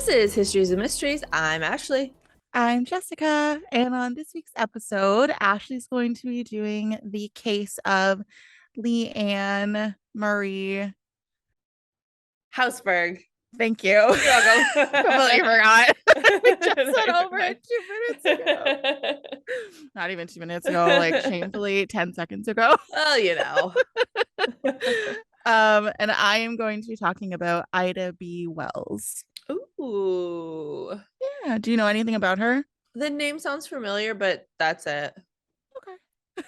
is Histories and Mysteries. I'm Ashley. I'm Jessica, and on this week's episode, Ashley's going to be doing the case of Leanne Marie. Hausberg. Thank you. You're welcome. Completely forgot. We just went over Fine. it 2 minutes ago. Not even 2 minutes ago, like shamefully 10 seconds ago. Well, you know. And I am going to be talking about Ida B. Wells. Ooh. Yeah. Do you know anything about her? The name sounds familiar, but that's it. Okay.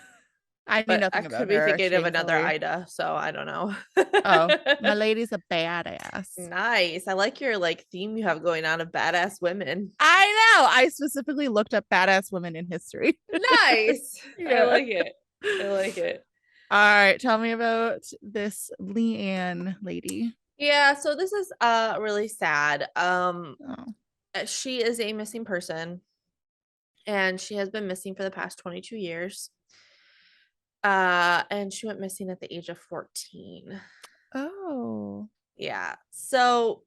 I knew But I nothing could about be her, thinking of another shamefully. Ida, so I don't know. Oh, my lady's a badass. Nice. I like your theme you have going on of badass women. I know. I specifically looked up badass women in history. Nice. I Yeah. like it. I like it. All right. Tell me about this Leanne lady. Yeah, so this is really sad. Oh. She is a missing person, and she has been missing for the past 22 years. And she went missing at the age of 14. Oh. Yeah. So,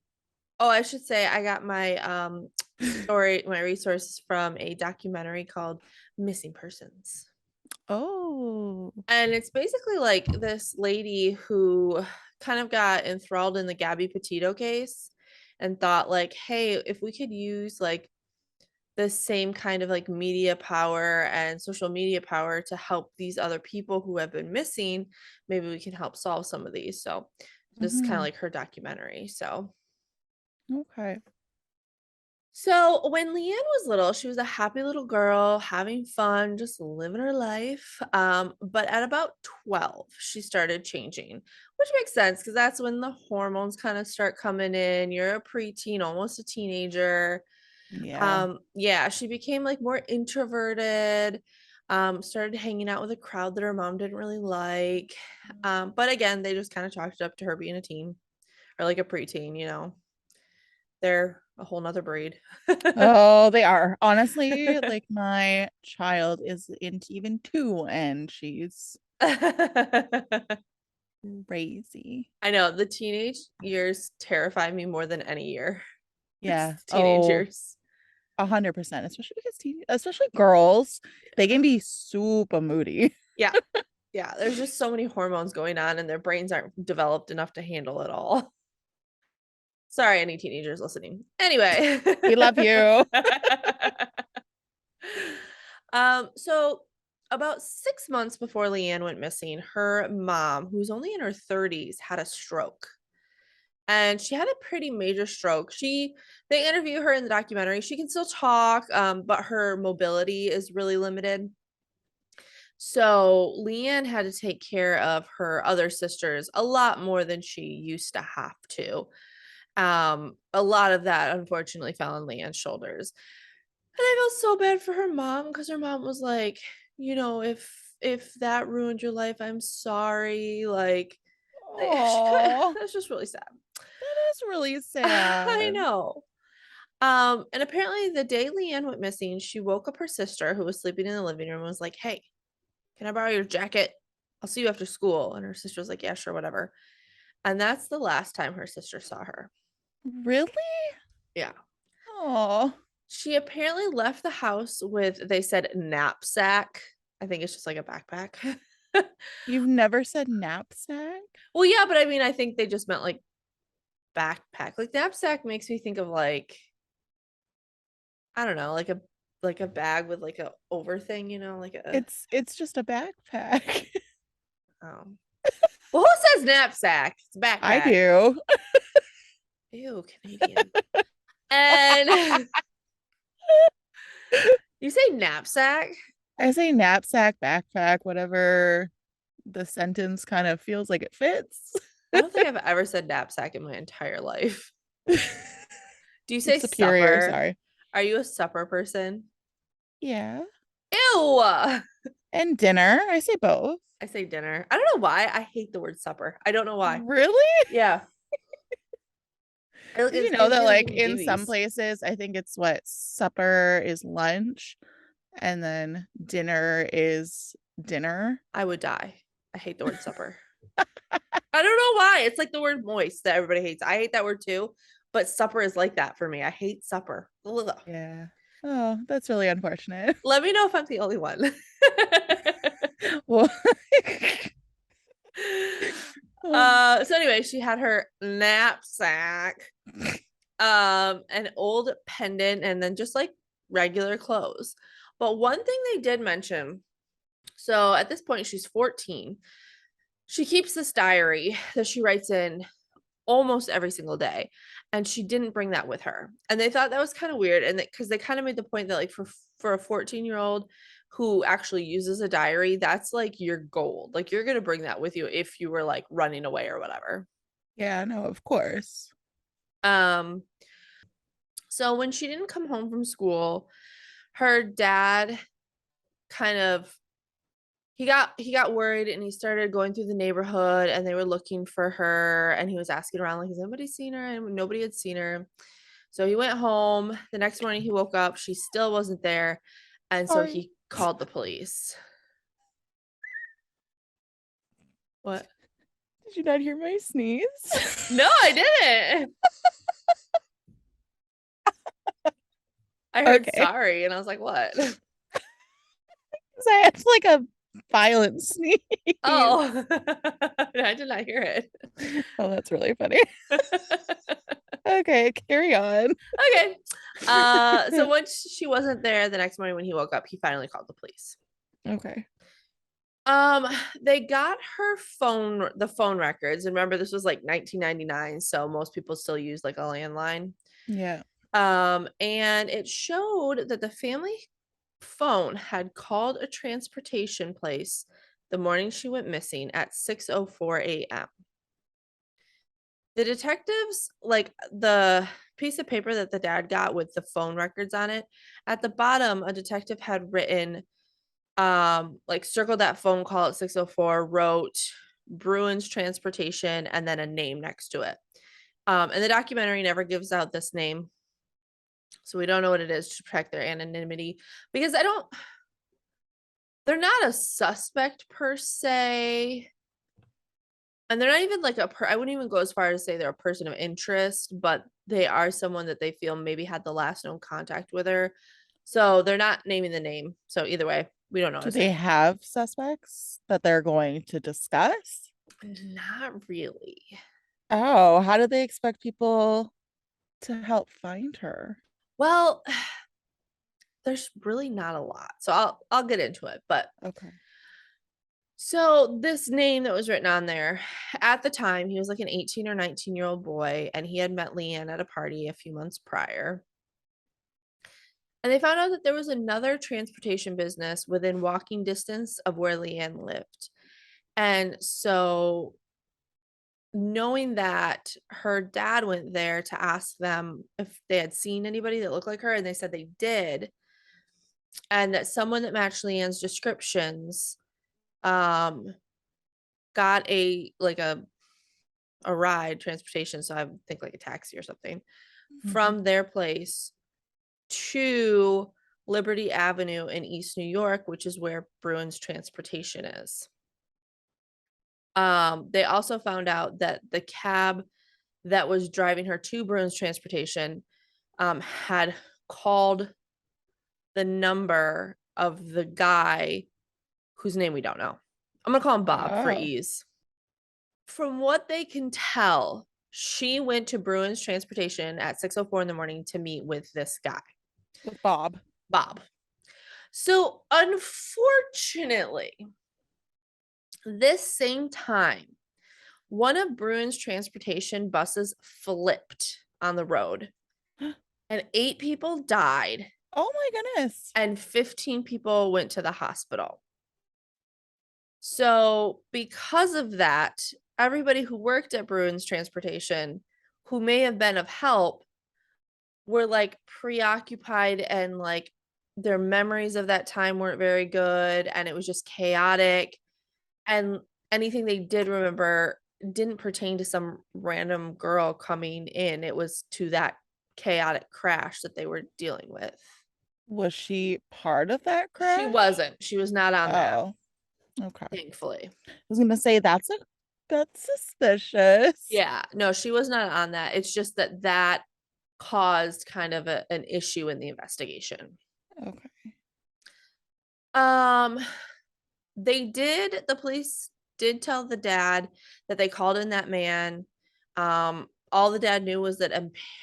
I should say I got my my resources from a documentary called Missing Persons. Oh. And it's basically like this lady who kind of got enthralled in the Gabby Petito case and thought like, hey, if we could use like the same kind of like media power and social media power to help these other people who have been missing, maybe we can help solve some of these. So this is kind of Mhm. like her documentary. Okay. So when Leanne was little, she was a happy little girl, having fun, just living her life. But at about 12, she started changing, which makes sense because that's when the hormones kind of start coming in. You're a preteen, almost a teenager. Yeah. Yeah, she became like more introverted, started hanging out with a crowd that her mom didn't really like. But again, they just kind of chalked it up to her being a teen or like a preteen, they're a whole nother breed. Oh, they are. Honestly, like my child is into even two and she's crazy. I know the teenage years terrify me more than any year. It's Yeah. teenage Oh, years. 100%. Especially because especially girls, they can be super moody. Yeah. Yeah. There's just so many hormones going on and their brains aren't developed enough to handle it all. Sorry, any teenagers listening. Anyway. We love you. So about 6 months before Leanne went missing, her mom, who's only in her 30s, had a stroke. And she had a pretty major stroke. They interview her in the documentary. She can still talk, but her mobility is really limited. So Leanne had to take care of her other sisters a lot more than she used to have to. A lot of that unfortunately fell on Leanne's shoulders. And I felt so bad for her mom because her mom was like, if that ruined your life, I'm sorry. Like she could Oh, that's just really sad. that is really I sad. know. And apparently the day Leanne went missing, she woke up her sister who was sleeping in the living room and was like, hey, can I borrow your jacket? I'll see you after school. And her sister was like, yeah, sure, whatever. And that's the last time her sister saw her. Really? Yeah. Oh, She apparently left the house with, they said, knapsack. I think it's just like a backpack. you've never said knapsack? Well, yeah, but I mean, I think they just meant like backpack. Like knapsack makes me think of like, I don't know, like a bag with like a over thing, like a It's just a backpack. um well, who says knapsack? It's a I backpack. do. Ew, Canadian. And you say knapsack? I say knapsack, backpack, whatever the sentence kind of feels like it fits. I don't think I've ever said knapsack in my entire life. Do you say Superior, supper? sorry. Are you a supper person? Yeah. Ew. I And dinner. I say both. say dinner. I don't know why. I hate the word supper. I don't know why. Really? Yeah. Did you It know gives that me the like heebie in some jeebies. places, I think it's what supper is lunch and then dinner is dinner. I would die. I hate the word supper. I don't know why. It's like the word moist that everybody hates. I hate that word too. but supper is like that for me. I hate supper. Ugh. Yeah. Oh, that's really unfortunate. Let me know if I'm the only one. Well, So anyway, she had her knapsack, an old pendant, and then just like regular clothes. But one thing they did mention, so at this point she's 14. She keeps this diary that she writes in almost every single day, and she didn't bring that with her. And they thought that was kind of weird, and because they kind of made the point that like for a 14-year-old who actually uses a diary, that's like your gold. Like you're going to bring that with you if you were like running away or whatever. yeah, no, of course. Um so when she didn't come home from school, her dad kind of he got worried, and he started going through the neighborhood, and they were looking for her, and he was asking around like, has anybody seen her? And nobody had seen her. So he went home. The next morning he woke up, she still wasn't there, and so Sorry. he called the police. What? Did you not hear my sneeze? No, I didn't. I heard Okay. sorry, and I was like, what? I had like a violent sneeze. Oh, I did not hear it. Oh, that's really funny. Okay, carry on. Okay. So once she wasn't there the next morning when he woke up, he finally called the police. Okay. Um, they got her phone, the phone records. And remember, this was like 1999, so most people still use like a landline. Yeah. And it showed that the family phone had called a transportation place the morning she went missing at 6:04 a.m. The detectives, like the piece of paper that the dad got with the phone records on it, at the bottom, a detective had written, like circled that phone call at 6:04, wrote Bruins Transportation, and then a name next to it. And the documentary never gives out this name, so we don't know what it is to protect their anonymity, because they're not a suspect per se, and they're not even like I wouldn't even go as far as to say they're a person of interest, but they are someone that they feel maybe had the last known contact with her. So they're not naming the name. So either way, we don't know Do his they name. have suspects that they're going to discuss? Not really. Oh, how do they expect people to help find her? Well, there's really not a lot. So I'll get into it. But Okay. so this name that was written on there, at the time, he was like an 18 or 19-year-old boy, and he had met Leanne at a party a few months prior. And they found out that there was another transportation business within walking distance of where Leanne lived. And so, knowing that, her dad went there to ask them if they had seen anybody that looked like her, and they said they did, and that someone that matched Leanne's descriptions um got a ride transportation, so I think like a taxi or something, Mhm. from their place to Liberty Avenue in East New York, which is where Bruin's Transportation is. They also found out that the cab that was driving her to Bruin's Transportation had called the number of the guy whose name we don't know. I'm gonna call him Bob for Oh, ease. From what they can tell, she went to Bruin's Transportation at 6:04 in the morning to meet with this guy, with Bob. Bob. So, unfortunately, this same time, one of Bruin's Transportation buses flipped on the road, and 8 people died, Oh my goodness. and 15 people went to the hospital. So, because of that, everybody who worked at Bruin's Transportation, who may have been of help, were like preoccupied, and like their memories of that time weren't very good, and it was just chaotic, and anything they did remember didn't pertain to some random girl coming in. It was to that chaotic crash that they were dealing with. Was she part of that She crash? wasn't. She was not on that, Oh, okay. I thankfully. was gonna say that's a That's suspicious. Yeah, no, she was not on that. It's just that that caused kind of an issue in the investigation. Okay. Um, the police did tell the dad that they called in that man. All the dad knew was that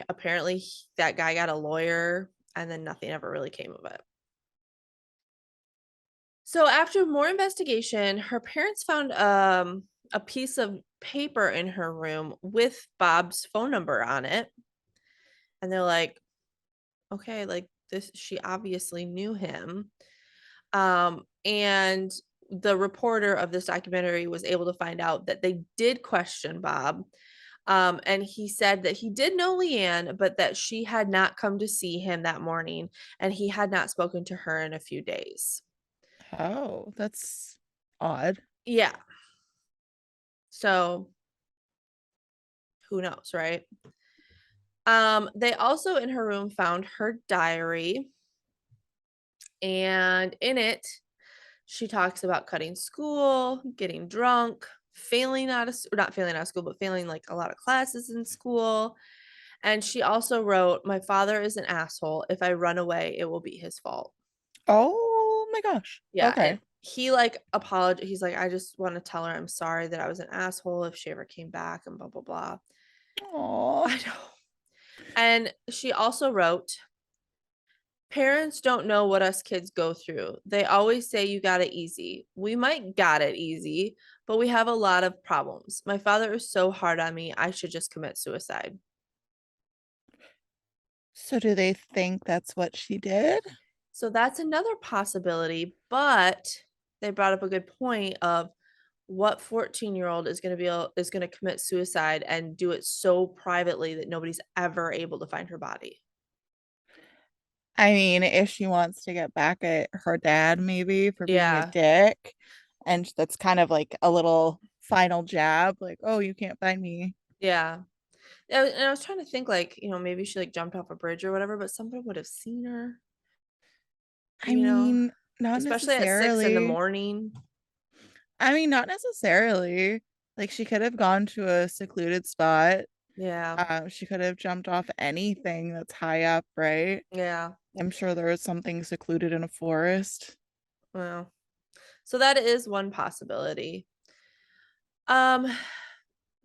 apparently that guy got a lawyer and then nothing ever really came of it. So after more investigation, her parents found a piece of paper in her room with Bob's phone number on it. And they're like, okay, like this, she obviously knew him. And the reporter of this documentary was able to find out that they did question Bob. And he said that he did know Leanne, but that she had not come to see him that morning and he had not spoken to her in a few days. Oh, that's odd. Yeah. So who knows, right? They also in her room found her diary, and in it, she talks about cutting school, getting drunk, failing out of not failing out of school, but failing like a lot of classes in school. And she also wrote, "My father is an asshole. If I run away, it will be his fault." Oh my gosh. Yeah, and Okay. he like apologized. He's like, "I just want to tell her I'm sorry that I was an asshole if she ever came back and blah blah blah." Oh. I know. And she also wrote, "Parents don't know what us kids go through. They always say you got it easy. We might got it easy, but we have a lot of problems. My father is so hard on me. I should just commit suicide." So do they think that's what she did? So that's another possibility, but they brought up a good point of what 14-year-old is going to is going to commit suicide and do it so privately that nobody's ever able to find her body. I mean, if she wants to get back at her dad, maybe for being a Yeah. dick, and that's kind of like a little final jab, like, oh, you can't find me. Yeah. And I was trying to think like, maybe she like jumped off a bridge or whatever, but somebody would have seen her, I you know, mean, not especially at 6 in the necessarily. morning. I mean, not necessarily. Like, she could have gone to a secluded spot. Yeah. She could have jumped off anything that's high up, right? Yeah. I'm sure there was something secluded in a forest. Well, so that is one possibility. Um,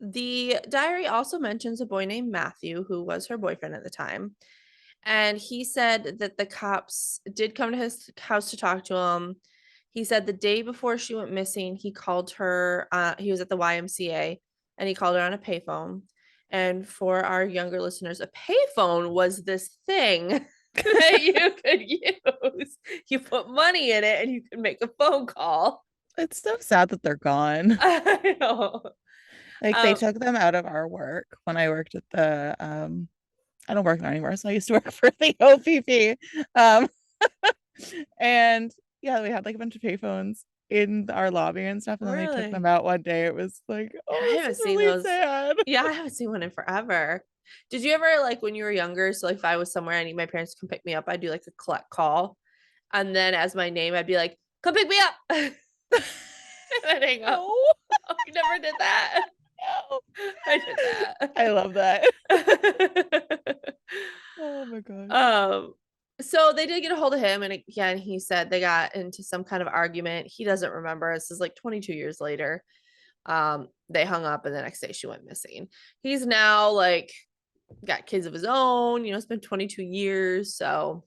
the diary also mentions a boy named Matthew who was her boyfriend at the time. And he said that the cops did come to his house to talk to him. He said the day before she went missing, he called her. He was at the YMCA and he called her on a payphone. And for our younger listeners, a payphone was this thing that you could use. You put money in it and you could make a phone call. It's so sad that they're gone. I know. Like, they Um, took them out of our work when I worked at the I don't work there anymore, so I used to work for the OPP. Um and yeah, we had like a bunch of payphones in our lobby and stuff, and then they took them really? out one day. It was like, Yeah, I oh, this haven't is seen really those. sad. Yeah, I haven't seen one in forever. Did you ever like when you were younger? So like if I was somewhere, I need my parents to come pick me up, I'd do like a collect call. And then as my name, I'd be like, come pick me up. And I'd hang up. No, Oh, you never did that. no. I did that. I love that. Oh my gosh. um, so they did get a hold of him, and again, he said they got into some kind of argument. He doesn't remember. This is like 22 years later. They hung up, and the next day she went missing. He's now like got kids of his own, it's been 22 years. So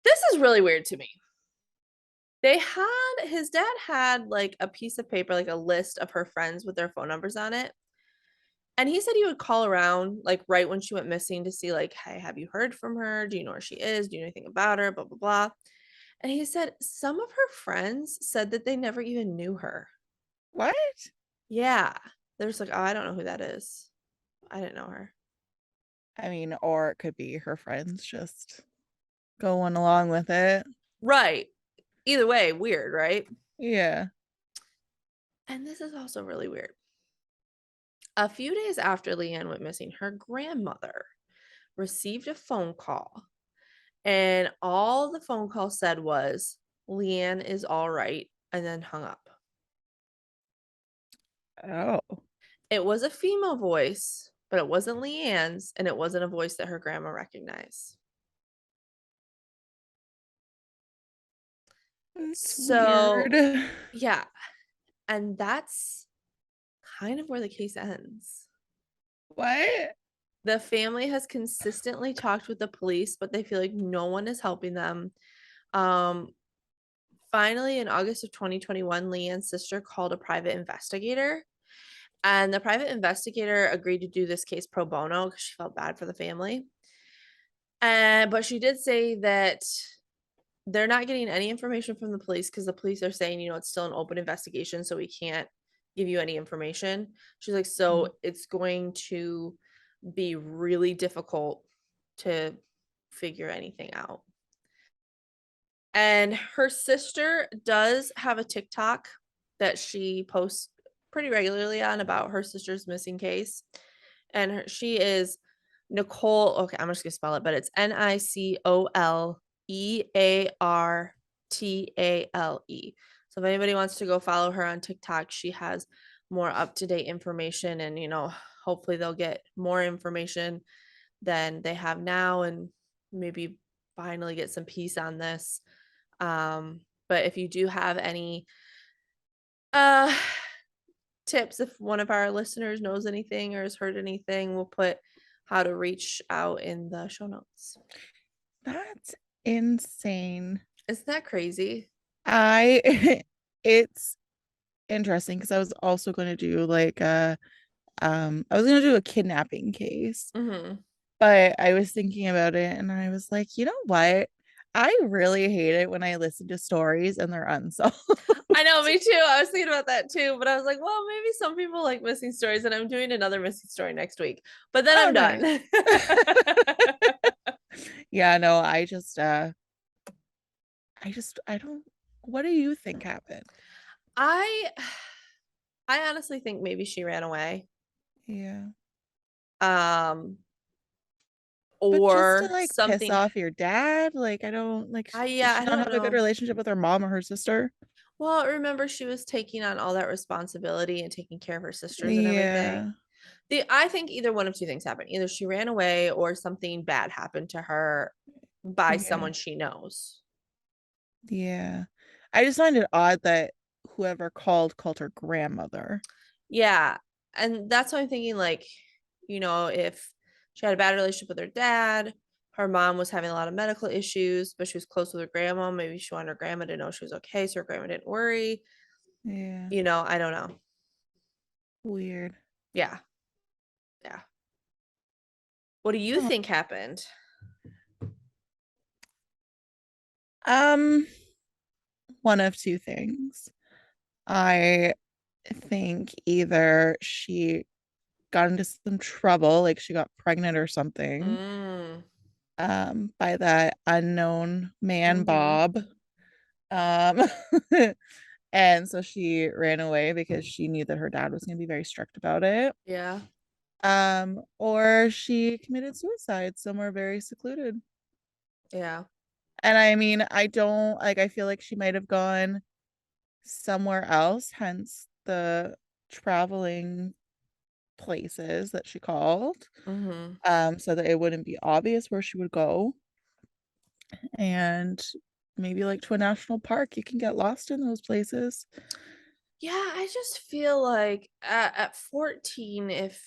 this is really weird to me. His dad had like a piece of paper, like a list of her friends with their phone numbers on it. And he said he would call around like right when she went missing to see, like, hey, have you heard from her? Do you know where she is? Do you know anything about her? Blah, blah, blah. And he said some of her friends said that they never even knew her. What? Yeah. They're just like, oh, I don't know who that is. I didn't know her. I mean, or it could be her friends just going along with it. Right. Either way, weird, right? Yeah. And this is also really weird. A few days after Leanne went missing, her grandmother received a phone call, and all the phone call said was, Leanne is all right, and then hung up. Oh, It was a female voice, but it wasn't Leanne's, and it wasn't a voice that her grandma recognized. it's weird. So, yeah, and that's kind of where the case ends. What? The family has consistently talked with the police, but they feel like no one is helping them. Um, Finally, in August of 2021, Leanne's sister called a private investigator, and the private investigator agreed to do this case pro bono because she felt bad for the family. And but she did say that they're not getting any information from the police because the police are saying, it's still an open investigation, so we can't give you any information. She's like, so it's going to be really difficult to figure anything out. And her sister does have a TikTok that she posts pretty regularly on about her sister's missing case. And she is Nicole. Okay, I'm just gonna spell it, but it's NicoleEartale. So if anybody wants to go follow her on TikTok, she has more up-to-date information, and hopefully they'll get more information than they have now, and maybe finally get some peace on this. But if you do have any uh tips, if one of our listeners knows anything or has heard anything, we'll put how to reach out in the show notes. That's insane. Isn't that crazy? I it's interesting because I was also going to do like I was going to do a kidnapping case, Mm-hmm. but I was thinking about it and I was like, you know what? I really hate it when I listen to stories and they're unsolved. I know, me too. I was thinking about that too, but I was like, well, maybe some people like missing stories, and I'm doing another missing story next week. But then Oh, I'm nice. done. Yeah, no, I don't, what do you think happened? I I honestly think maybe she ran away. Yeah. Um But just to or like piss something. off your dad, like I don't like does Yeah, she I not don't have a good know. relationship with her mom or her sister? Well, remember she was taking on all that responsibility and taking care of her sisters and everything. Yeah. I think either one of two things happened. Either she ran away or something bad happened to her by Yeah. someone she knows. Yeah. I just find it odd that whoever called her grandmother. Yeah. And that's what I'm thinking, like, if she had a bad relationship with her dad, her mom was having a lot of medical issues, but she was close with her grandma. Maybe she wanted her grandma to know she was okay, so her grandma didn't worry. Yeah. I don't know. Weird. Yeah. Yeah. What do you Huh. think happened? Um, one of two things. I think either she got into some trouble, like she got pregnant or something, Mm. by that unknown man, Mm-hmm. Bob. Um, and so she ran away because she knew that her dad was going to be very strict about it. Yeah. Or she committed suicide somewhere very secluded. Yeah. And I mean, I don't like, I feel like she might have gone somewhere else, hence the traveling places that she called, Mm-hmm. so that it wouldn't be obvious where she would go. And maybe like to a national park, you can get lost in those places. Yeah, I just feel like at 14, if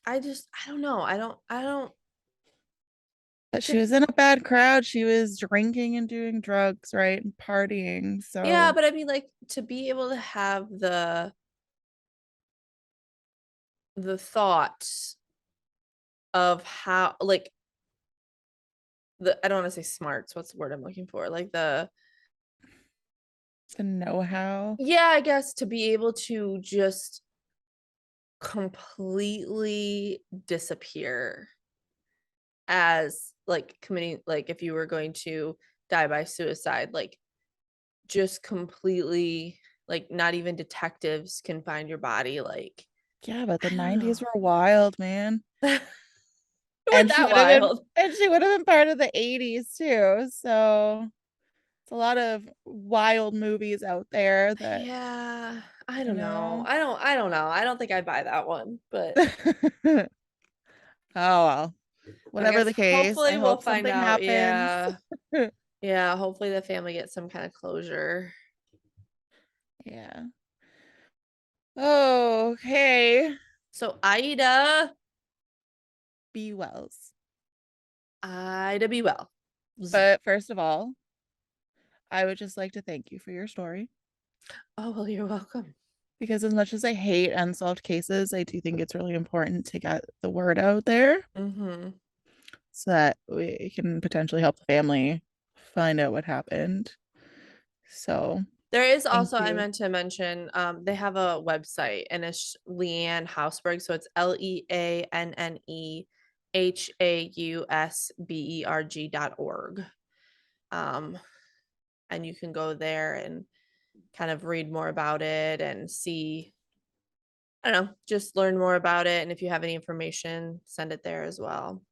I don't know. I don't But to she was in a bad crowd. She was drinking and doing drugs, right? And partying. Yeah, So, but I mean, like, to be able to have the thoughts of how, like, I don't want to say smarts, what's the word I'm looking for? Like the the know how. Yeah, I guess to be able to just completely disappear as like committing, like if you were going to die by suicide, like just completely, like not even detectives can find your body, like Yeah, but the I don't 90s know. were wild, man. It wasn't that wild. And she would have been part of the 80s too. So It's a lot of wild movies out there that, Yeah, I you don't know. know. I don't know. I don't think I'd buy that one, but Oh well. I Whatever guess the case, I hopefully we'll hope find something out. happens. Yeah. Yeah, hopefully the family gets some kind of closure. Yeah. Okay. So Ida, Be wells. Ida be well. But first of all, I would just like to thank you for your story Oh, well, you're welcome. because as much as I hate unsolved cases, I do think it's really important to get the word out there Mm-hmm. so that we can potentially help the family find out what happened. So, There is thank also, I you. meant to mention, they have a website and it's Leanne Hausberg. So it's LeanneHausberg.org. And you can go there and kind of read more about it and see, I don't know, just learn more about it. And if you have any information, send it there as well.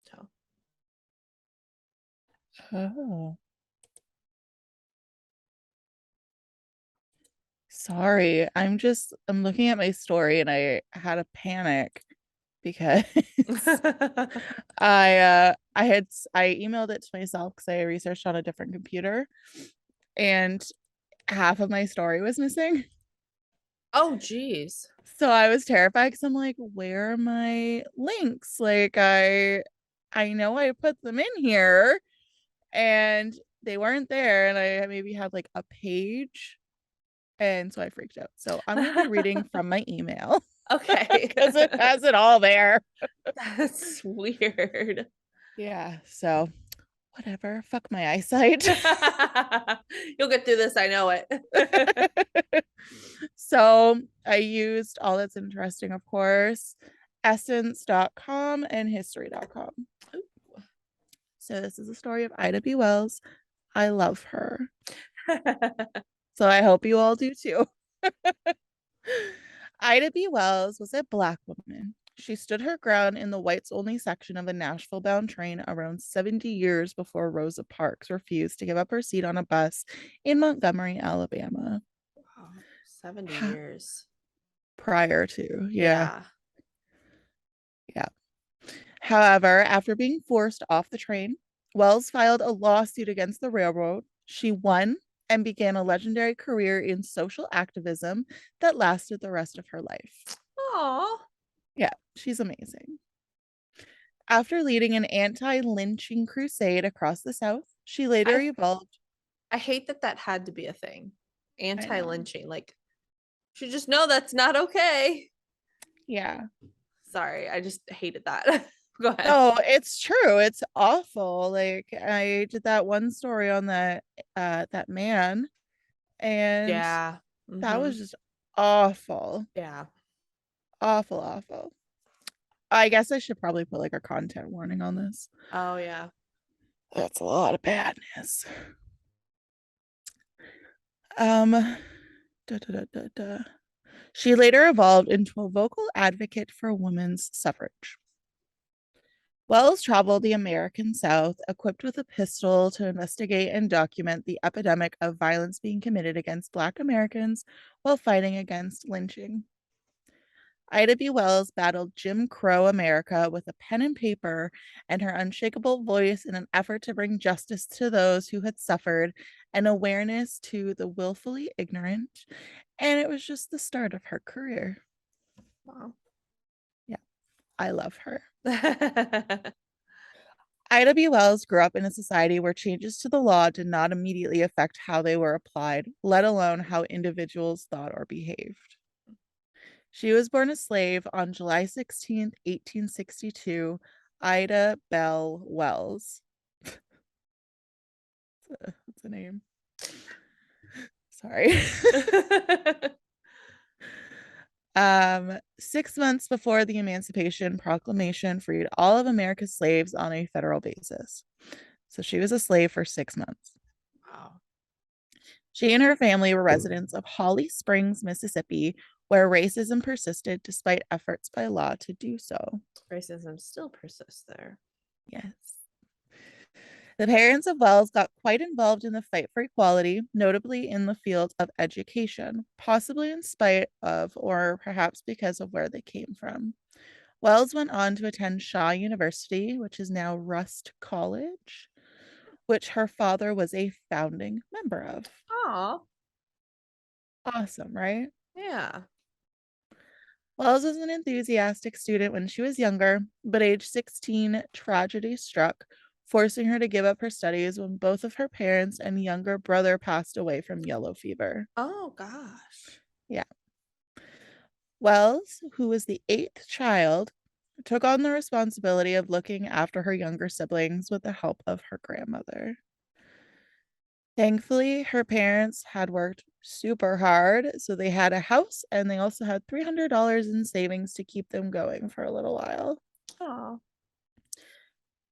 So Oh, sorry. I'm looking at my story and I had a panic because I emailed it to myself because I researched on a different computer and half of my story was missing. oh geez. So I was terrified because I'm like, where are my links? Like I know I put them in here and they weren't there and I maybe had like a page and so I freaked out. So I'm gonna be reading from my email Okay. because it has it all there. That's weird. Yeah, so whatever. Fuck my eyesight. You'll get through this, I know it. So I used all that's interesting, of course, essence.com and history.com. So this is the story of Ida B. Wells. I love her. So I hope you all do too. Ida B. Wells was a Black woman. She stood her ground in the whites only section of a Nashville bound train around 70 years before Rosa Parks refused to give up her seat on a bus in Montgomery, Alabama. Wow, 70 years. Prior to, yeah, Yeah. yeah. However, after being forced off the train, Wells filed a lawsuit against the railroad. She won and began a legendary career in social activism that lasted the rest of her life. Oh, Yeah, she's amazing. After leading an anti lynching crusade across the South, she later I evolved. I hate that that had to be a thing. I know. Anti-lynching. Like, you should just know that's not okay. Yeah. Sorry, I just hated that. Go ahead. No, it's true. It's awful. Like I did that one story on that man and Yeah. that Mm-hmm. was just awful. Yeah. Awful, awful. I guess I should probably put like a content warning on this. Oh yeah. That's a lot of badness. Um, da, da, da, da, da. She later evolved into a vocal advocate for women's suffrage. Wells traveled the American South equipped with a pistol to investigate and document the epidemic of violence being committed against Black Americans while fighting against lynching. Ida B. Wells battled Jim Crow America with a pen and paper and her unshakable voice in an effort to bring justice to those who had suffered and awareness to the willfully ignorant. And it was just the start of her career. Wow. Yeah, I love her. Ida B. Wells grew up in a society where changes to the law did not immediately affect how they were applied, let alone how individuals thought or behaved. She was born a slave on July 16th, 1862, Ida Bell Wells. That's a name. Sorry. 6 months before the Emancipation Proclamation freed all of America's slaves on a federal basis. So she was a slave for 6 months. Wow. She and her family were residents of Holly Springs, Mississippi, where racism persisted despite efforts by law to do so. Racism still persists there. Yes. The parents of Wells got quite involved in the fight for equality, notably in the field of education, possibly in spite of or perhaps because of where they came from. Wells went on to attend Shaw University, which is now Rust College, which her father was a founding member of. Oh, Awesome, right? yeah. Wells was an enthusiastic student when she was younger, but age 16, tragedy struck, forcing her to give up her studies when both of her parents and younger brother passed away from yellow fever. Oh gosh. Yeah. Wells, who was the eighth child, took on the responsibility of looking after her younger siblings with the help of her grandmother. Thankfully, her parents had worked super hard, so they had a house and they also had $300 in savings to keep them going for a little while. Oh.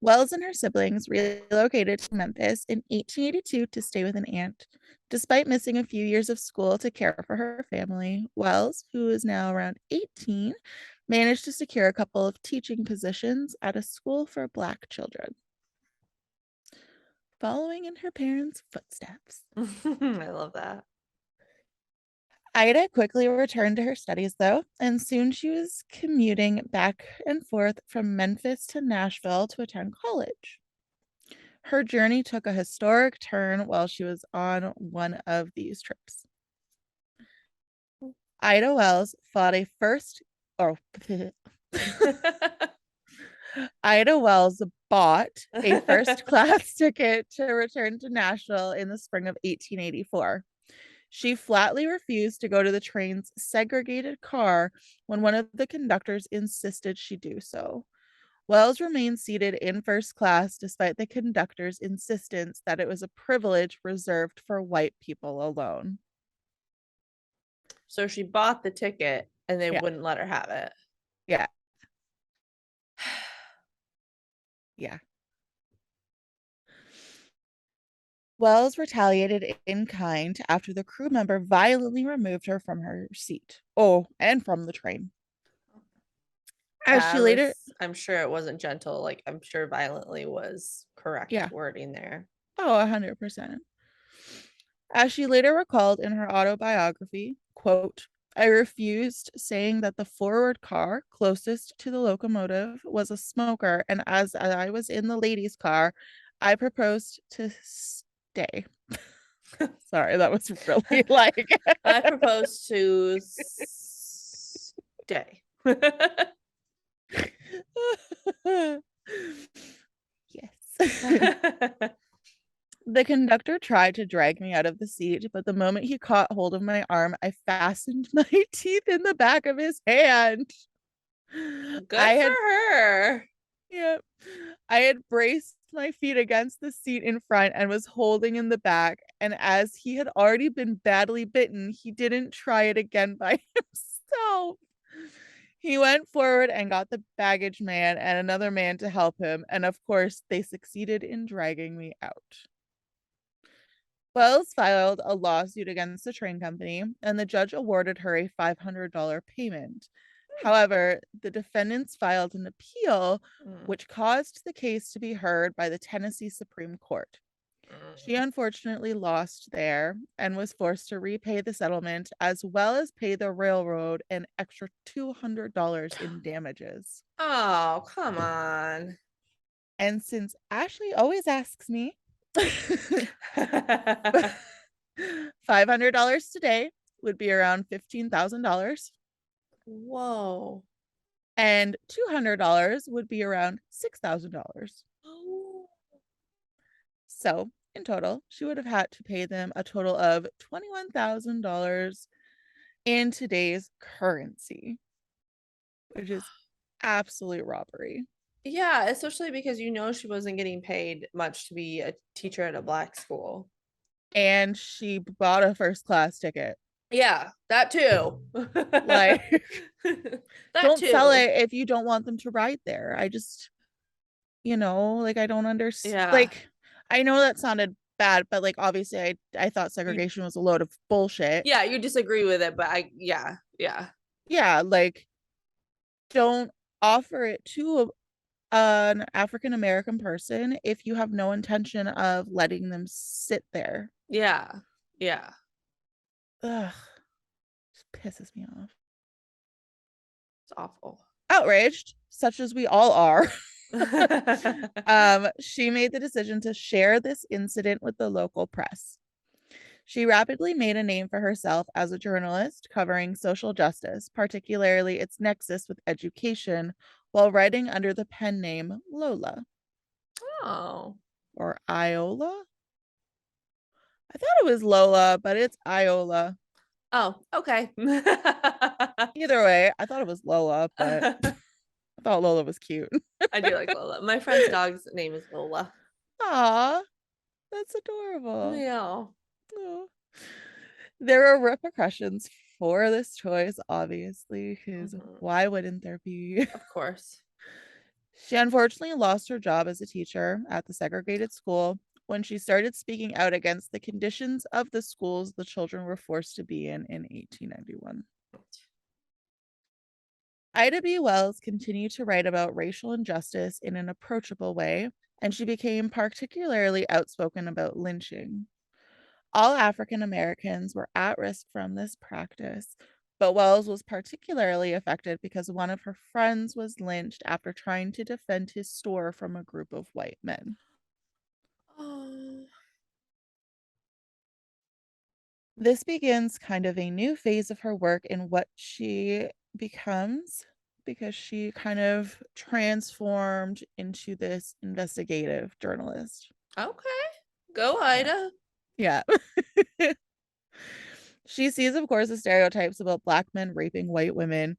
Wells and her siblings relocated to Memphis in 1882 to stay with an aunt. Despite missing a few years of school to care for her family, Wells, who is now around 18, managed to secure a couple of teaching positions at a school for Black children, following in her parents' footsteps. I love that. Ida quickly returned to her studies, though, and soon she was commuting back and forth from Memphis to Nashville to attend college. Her journey took a historic turn while she was on one of these trips. Ida Wells fought a first, or Ida Wells bought a first class ticket to return to Nashville in the spring of 1884. She flatly refused to go to the train's segregated car when one of the conductors insisted she do so. Wells remained seated in first class despite the conductor's insistence that it was a privilege reserved for white people alone. So she bought the ticket and they Yeah, wouldn't let her have it. yeah, yeah. Wells retaliated in kind after the crew member violently removed her from her seat. Oh, and from the train. As Yeah, she later, I'm sure it wasn't gentle. Like, I'm sure violently was correct yeah, wording there. oh, 100%. As she later recalled in her autobiography, quote, I refused, saying that the forward car closest to the locomotive was a smoker, and as I was in the ladies' car, I proposed to stay. Sorry, that was really like I propose to stay. yes. The conductor tried to drag me out of the seat, but the moment he caught hold of my arm, I fastened my teeth in the back of his hand. Good I for had, her. yeah, I had braced my feet against the seat in front and was holding in the back. And as he had already been badly bitten, he didn't try it again by himself. He went forward and got the baggage man and another man to help him. And of course, they succeeded in dragging me out. Wells filed a lawsuit against the train company, and the judge awarded her a $500 payment. However, the defendants filed an appeal, Mm. which caused the case to be heard by the Tennessee Supreme Court. She Mm. unfortunately lost there and was forced to repay the settlement as well as pay the railroad an extra $200 in damages. Oh, come on. And since Ashley always asks me, $500 today would be around $15,000, Whoa. and $200 would be around $6,000. So, in total, she would have had to pay them a total of $21,000 in today's currency, which is absolute robbery. Yeah, especially because she wasn't getting paid much to be a teacher at a black school. And she bought a first class ticket. Yeah, that too. Like, That don't sell it too. if you don't want them to ride there. I just, like I don't understand. Yeah. Like, I know that sounded bad, but like obviously I thought You segregation was a load of bullshit. yeah, you disagree with it, but yeah. Yeah, like don't offer it to an African American person if you have no intention of letting them sit there. Yeah. Yeah. Ugh, just pisses me off. It's awful. Outraged, such as we all are, she made the decision to share this incident with the local press. She rapidly made a name for herself as a journalist covering social justice, particularly its nexus with education, while writing under the pen name Lola Oh. or Iola. I thought it was Lola, but it's Iola. Oh, okay. Either way, I thought it was Lola, but I I thought Lola was cute. do like Lola. My friend's dog's name is Lola. Aw, that's adorable. Yeah. Aw. There are repercussions for this choice, obviously, because Mhm. why wouldn't there be? Of course. She unfortunately lost her job as a teacher at the segregated school when she started speaking out against the conditions of the schools the children were forced to be in 1891. Ida B. Wells continued to write about racial injustice in an approachable way, and she became particularly outspoken about lynching. All African Americans were at risk from this practice, but Wells was particularly affected because one of her friends was lynched after trying to defend his store from a group of white men. Oh. This begins kind of a new phase of her work in what she becomes because she kind of transformed into this investigative journalist. Okay. Go, Yeah. Ida. Yeah. She sees, of course, the stereotypes about Black men raping white women,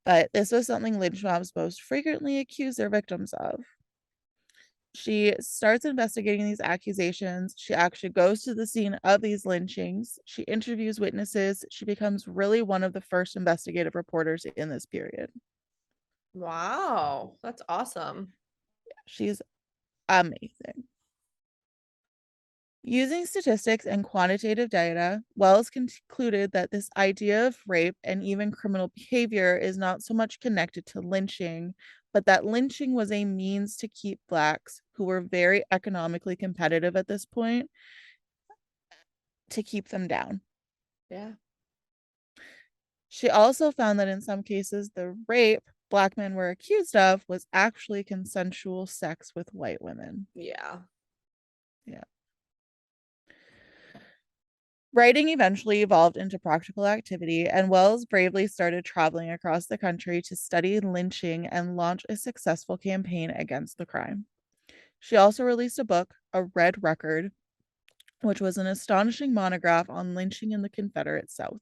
but this was something lynch mobs most frequently accuse their victims of. She starts investigating these accusations. She actually goes to the scene of these lynchings. She interviews witnesses. She becomes really one of the first investigative reporters in this period. Wow. That's awesome. She's amazing. Using statistics and quantitative data, Wells concluded that this idea of rape and even criminal behavior is not so much connected to lynching, but that lynching was a means to keep Blacks, who were very economically competitive at this point, to keep them down. Yeah. She also found that in some cases, the rape Black men were accused of was actually consensual sex with white women. Yeah. Yeah. Writing eventually evolved into practical activity, and Wells bravely started traveling across the country to study lynching and launch a successful campaign against the crime. She also released a book, A Red Record, which was an astonishing monograph on lynching in the Confederate South,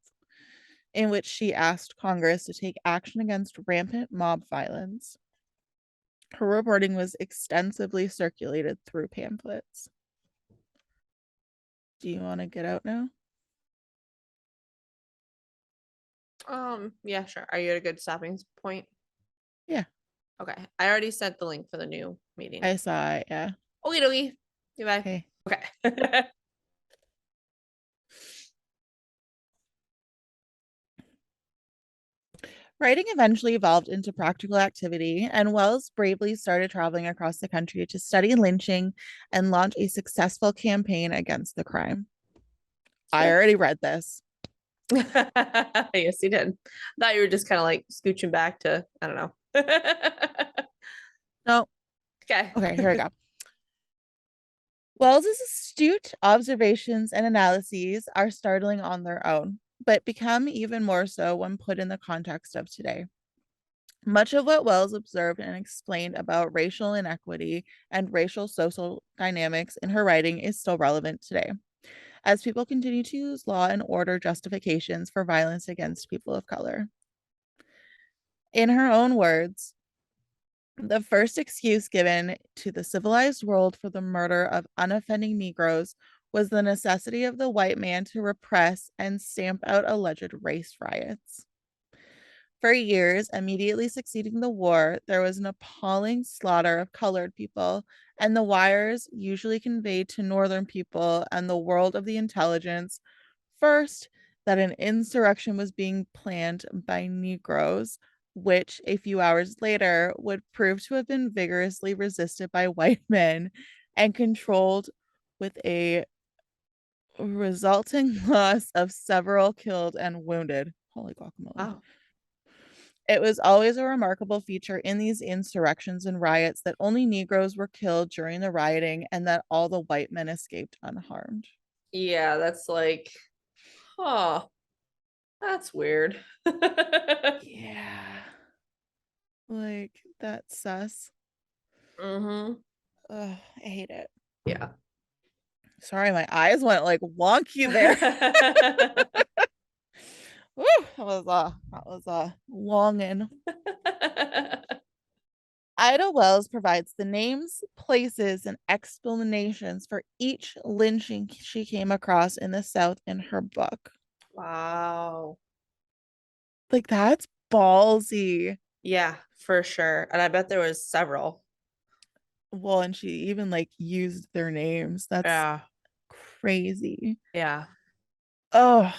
in which she asked Congress to take action against rampant mob violence. Her reporting was extensively circulated through pamphlets. Do you want to get out now? Yeah, sure. Are you at a good stopping point? Yeah, Okay. I already sent the link for the new meeting. I saw it. Yeah. Okie dokie. Goodbye. Okay. Okay. Writing eventually evolved into practical activity, and Wells bravely started traveling across the country to study lynching and launch a successful campaign against the crime. I Good. already read this. Yes, you did. Thought you were just kind of like scooching back to, I don't know. No. Okay. Okay, here we go. Wells's astute observations and analyses are startling on their own, but become even more so when put in the context of today. Much of what Wells observed and explained about racial inequity and racial social dynamics in her writing is still relevant today, as people continue to use law and order justifications for violence against people of color. In her own words, the first excuse given to the civilized world for the murder of unoffending Negroes was the necessity of the white man to repress and stamp out alleged race riots. For years, immediately succeeding the war, there was an appalling slaughter of colored people, and the wires usually conveyed to Northern people and the world of the intelligence first that an insurrection was being planned by Negroes, which a few hours later would prove to have been vigorously resisted by white men and controlled, with a resulting loss of several killed and wounded. Holy guacamole. Wow. It was always a remarkable feature in these insurrections and riots that only Negroes were killed during the rioting and that all the white men escaped unharmed. Yeah, that's like, oh, that's weird. Yeah. Like, that's sus. Mm-hmm. Ugh, I hate it. Yeah. Sorry, my eyes went like wonky there. Woo, that was a longin'. Ida Wells provides the names, places, and explanations for each lynching she came across in the South in her book. Wow. Like, that's ballsy. Yeah, for sure. And I bet there was several. Well, and she even like used their names. That's Yeah. crazy. Yeah. Oh,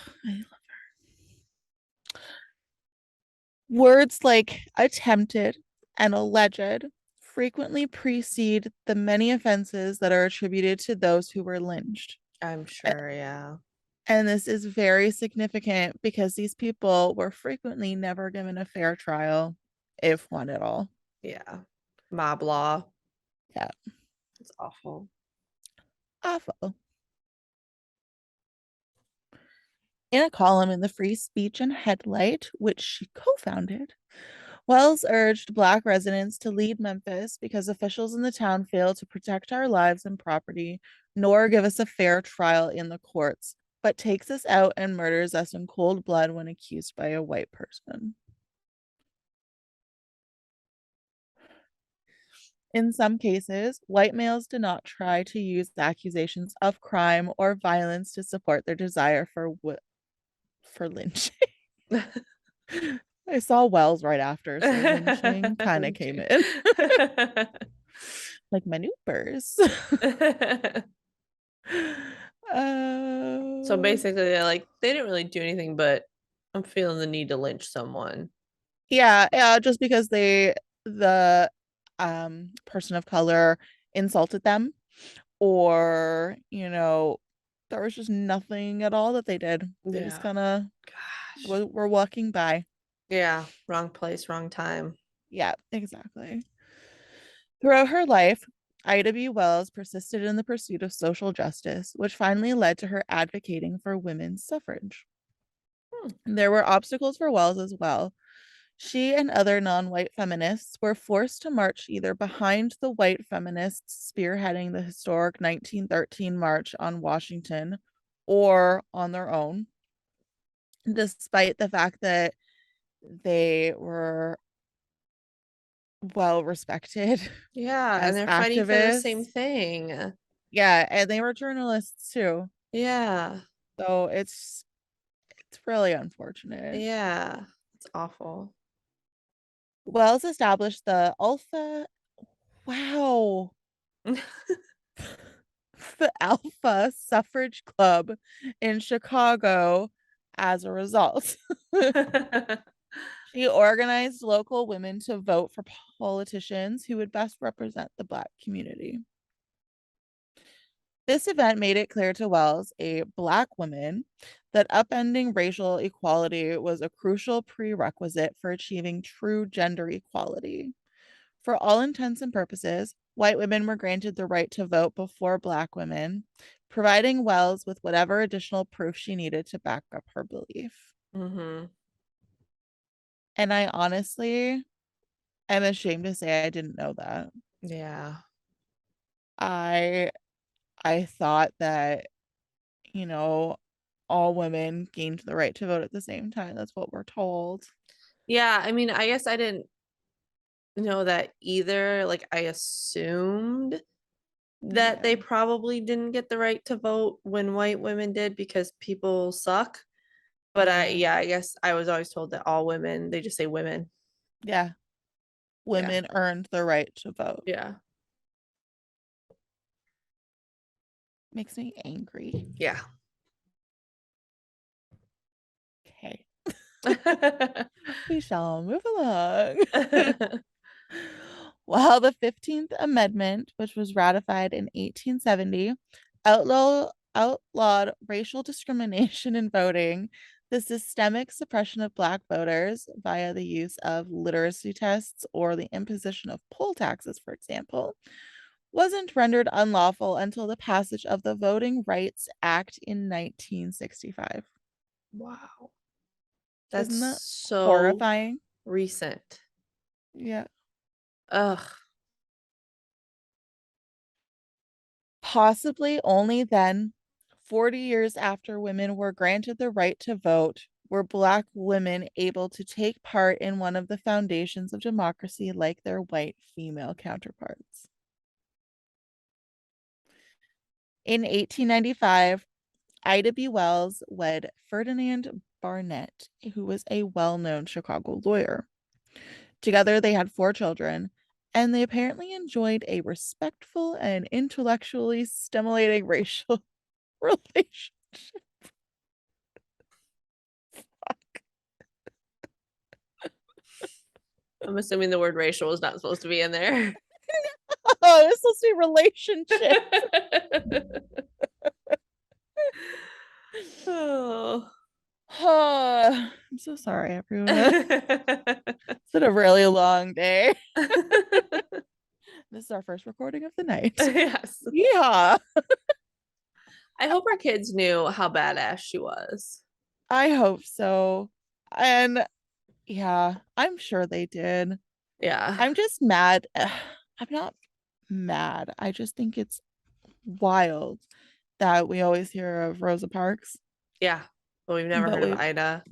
words like attempted and alleged frequently precede the many offenses that are attributed to those who were lynched. I'm sure. Yeah. And this is very significant because these people were frequently never given a fair trial, if one at all. Yeah. Mob law. Yeah, It's awful. awful. In a column in the Free Speech and Headlight, which she co founded, Wells urged Black residents to leave Memphis because officials in the town failed to protect our lives and property, nor give us a fair trial in the courts, but takes us out and murders us in cold blood when accused by a white person. In some cases, white males do not try to use the accusations of crime or violence to support their desire for lynching. I saw Wells right after, so lynching kind of came Lynching. in. Like maneuvers. So uh, basically, they're like, they didn't really do anything, but I'm feeling the need to lynch someone. yeah, just because the person of color insulted them, or there was just nothing at all that they did. They just Yeah. kind of Gosh. were walking by. Yeah. Wrong place, wrong time. Yeah, exactly. Throughout her life, Ida B. Wells persisted in the pursuit of social justice, which finally led to her advocating for women's suffrage. Hmm. There were obstacles for Wells as well. She and other non white feminists were forced to march either behind the white feminists spearheading the historic 1913 March on Washington or on their own, despite the fact that they were well respected Yeah. And as they're fighting for the same activists. thing. Yeah, and they were journalists too. Yeah. So it's really unfortunate. Yeah. It's awful. Wells established the Alpha, wow, the Alpha Suffrage Club in Chicago as a result. She organized local women to vote for politicians who would best represent the Black community. This event made it clear to Wells, a Black woman, that upending racial equality was a crucial prerequisite for achieving true gender equality. For all intents and purposes, white women were granted the right to vote before Black women, providing Wells with whatever additional proof she needed to back up her belief. Mm-hmm. And I honestly am ashamed to say I didn't know that. Yeah. I I thought that, you know, all women gained the right to vote at the same time. That's what we're told. Yeah. I mean, I guess I didn't know that either. Like, I assumed that Yeah. they probably didn't get the right to vote when white women did because people suck. But Yeah. yeah, I guess I was always told that all women, they just say women. Yeah. Yeah. Women earned the right to vote. Yeah. Makes me angry. Yeah. Okay. We shall move along. While the 15th Amendment, which was ratified in 1870, outlawed racial discrimination in voting, the systemic suppression of Black voters via the use of literacy tests or the imposition of poll taxes, for example, wasn't rendered unlawful until the passage of the Voting Rights Act in 1965. Wow. That's Isn't that so horrifying? recent. Yeah. Ugh. Possibly only then, 40 years after women were granted the right to vote, were Black women able to take part in one of the foundations of democracy like their white female counterparts. In 1895, Ida B. Wells wed Ferdinand Barnett, who was a well known Chicago lawyer. Together, they had 4 children, and they apparently enjoyed a respectful and intellectually stimulating racial relationship. I'm assuming the word racial is not supposed to be in there. Oh, it's supposed to be relationship. Oh. Oh, I'm so sorry, everyone. It's been a really long day. This is our first recording of the night. Yes. Yeah, I hope our kids knew how badass she was. I hope so. And yeah, I'm sure they did. Yeah. I'm just mad. I'm not mad. I just think it's wild that we always hear of Rosa Parks, Yeah. But we've never but heard of we, Ida.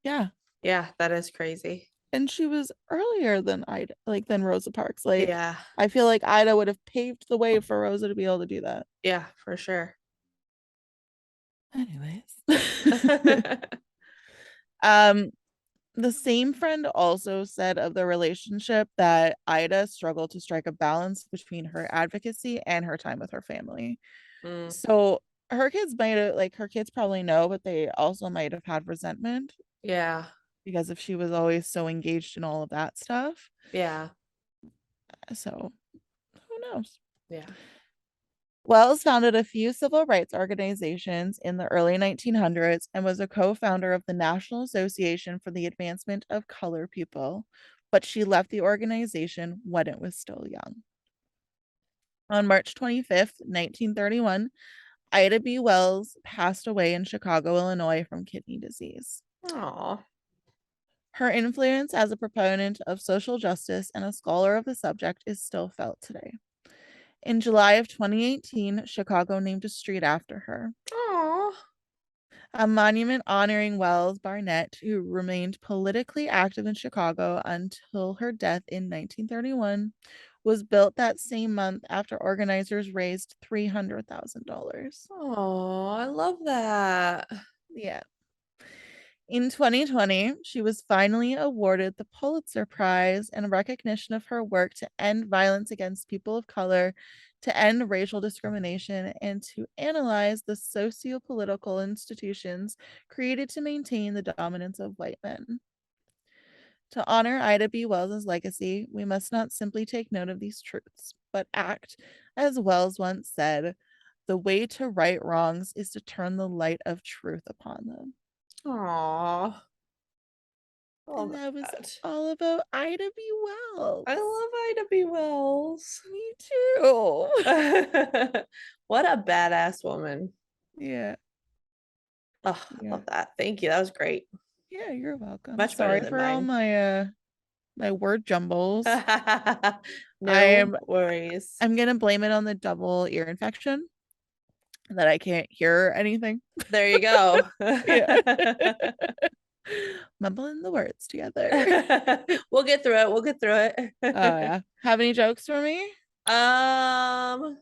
yeah, Yeah, that is crazy. and she was earlier than Ida, like than Rosa Parks. Like, Yeah. I feel like Ida would have paved the way for Rosa to be able to do that. Yeah, for sure. Anyways, um, the same friend also said of the relationship that Ida struggled to strike a balance between her advocacy and her time with her family. Mm, So her kids might have, like, her kids probably know, but they also might have had resentment yeah. because if she was always so engaged in all of that stuff. Yeah. So who knows? Yeah. Wells founded a few civil rights organizations in the early 1900s and was a co founder of the National Association for the Advancement of Color People, but she left the organization when it was still young. On March 25th, 1931, Ida B. Wells passed away in Chicago, Illinois from kidney disease. Aw. Her influence as a proponent of social justice and a scholar of the subject is still felt today. In July of 2018, Chicago named a street after her. Aw. A monument honoring Wells Barnett, who remained politically active in Chicago until her death in 1931, was built that same month after organizers raised $300,000. Oh, I love that. Yeah. In 2020, she was finally awarded the Pulitzer Prize in recognition of her work to end violence against people of color, to end racial discrimination, and to analyze the socio-political institutions created to maintain the dominance of white men. To honor Ida B. Wells's legacy, we must not simply take note of these truths, but act, as Wells once said, the way to right wrongs is to turn the light of truth upon them. Aw. I And love that was that. all about Ida B. I Wells. love Ida B. Wells. Me too. What a badass woman. Yeah. Oh, I Yeah. love that. Thank you. That was great. Yeah, you're welcome. Much better Sorry than for all mine. my word jumbles. No I'm worries. I'm gonna blame it on the double ear infection that I can't hear anything. There you go. Yeah. Mumbling the words together. We'll get through it. We'll get through Oh it. yeah. Have any jokes for me? I'm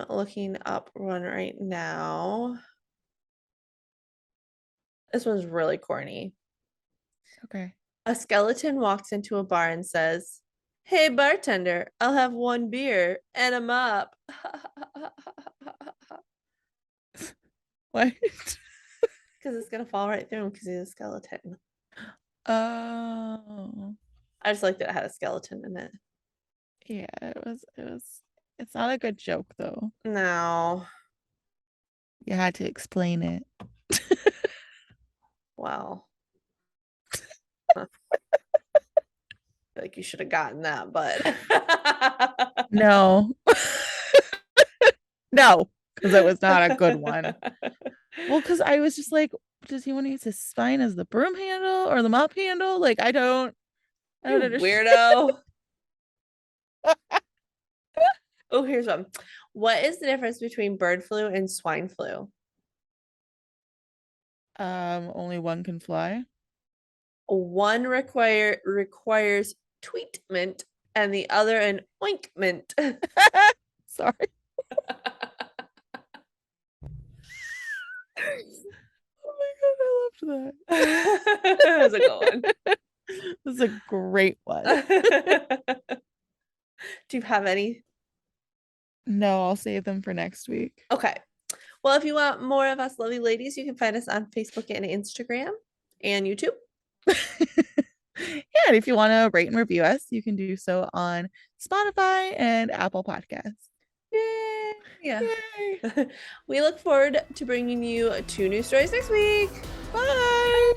looking up one right now. This one's really corny. Okay. A skeleton walks into a bar and says, "Hey, bartender, I'll have one beer and a mop." What? Because it's gonna fall right through him because he's a skeleton. Oh, I just like that it had a skeleton in it. yeah, it's not a good joke though. No. You had to explain it. Well, like you should have gotten that, but No, no, because it was not a good one. Well, because I was just like, does he want to use his spine as the broom handle or the mop handle? Like, I don't You understand. weirdo. Oh, here's one. What is the difference between bird flu and swine flu? Only one can fly. One requires treatment and the other an ointment. Sorry. Oh my God, I loved That's a good one. that. This is a great one. Do you have any? No, I'll save them for next week. Okay. Well, if you want more of us lovely ladies, you can find us on Facebook and Instagram and YouTube. Yeah, and if you want to rate and review us, you can do so on Spotify and Apple Podcasts. Yay! Yeah. Yay! We look forward to bringing you 2 new stories next week. Bye.